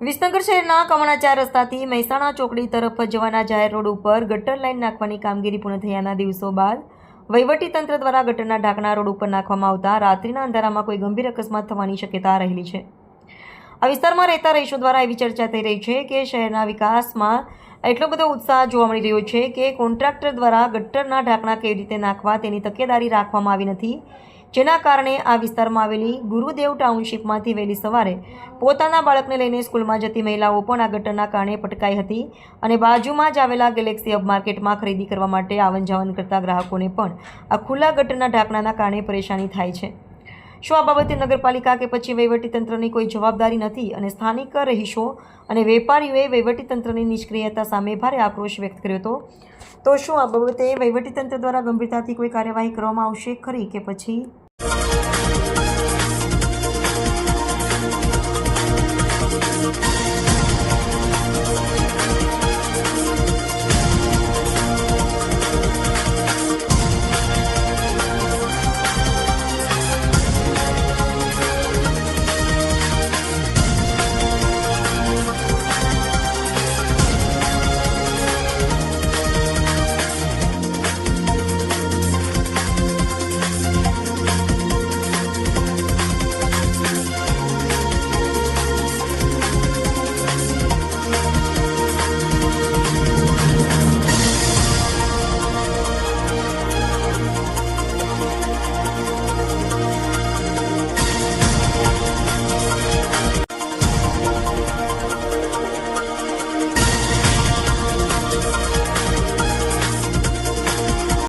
વિસનગર શહેરના કમણા 4 રસ્તાથી મહેસાણા ચોકડી તરફ જવાના જાહેર રોડ ઉપર ગટર લાઇન નાખવાની કામગીરી પૂર્ણ થયાના દિવસો બાદ વહીવટીતંત્ર દ્વારા ગટરના ઢાંકણા રોડ ઉપર નાખવામાં આવતા રાત્રિના અંધારામાં કોઈ ગંભીર અકસ્માત થવાની શક્યતા રહેલી છે। આ વિસ્તારમાં રહેતા રહીશો દ્વારા એવી ચર્ચા થઈ રહી છે કે શહેરના વિકાસમાં એટલો બધો ઉત્સાહ જોવા મળી રહ્યો છે કે કોન્ટ્રાક્ટર દ્વારા ગટરના ઢાંકણા કેવી રીતે નાખવા તેની તકેદારી રાખવામાં આવી નથી, જેના કારણે આ વિસ્તારમાં આવેલી ગુરુદેવ ટાઉનશીપમાંથી વહેલી સવારે પોતાના બાળકને લઈને સ્કૂલમાં જતી મહિલાઓ પણ આ ગટરના કારણે પટકાઈ હતી અને બાજુમાં જ આવેલા ગેલેક્સી હબ માર્કેટમાં ખરીદી કરવા માટે આવન જાવન કરતા ગ્રાહકોને પણ આ ખુલ્લા ગટરના ઢાંકણાના કારણે પરેશાની થાય છે। શું આ બાબતે નગરપાલિકા કે પછી વહીવટીતંત્રની કોઈ જવાબદારી નથી અને સ્થાનિક રહીશો અને વેપારીઓએ વહીવટીતંત્રની નિષ્ક્રિયતા સામે ભારે આક્રોશ વ્યક્ત કર્યો હતો। તો શું આ બાબતે વહીવટીતંત્ર દ્વારા ગંભીરતાથી કોઈ કાર્યવાહી કરવામાં આવશે ખરી કે પછી